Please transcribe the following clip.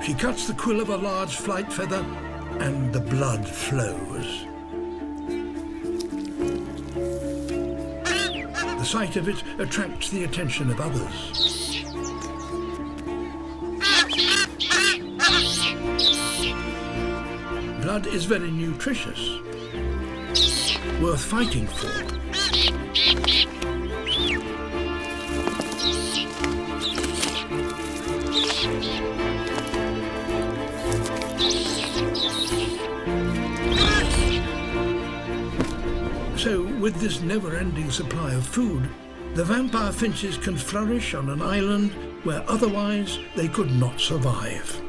She cuts the quill of a large flight feather and the blood flows. The sight of it attracts the attention of others. Blood is very nutritious, worth fighting for. So, with this never-ending supply of food, the vampire finches can flourish on an island where otherwise they could not survive.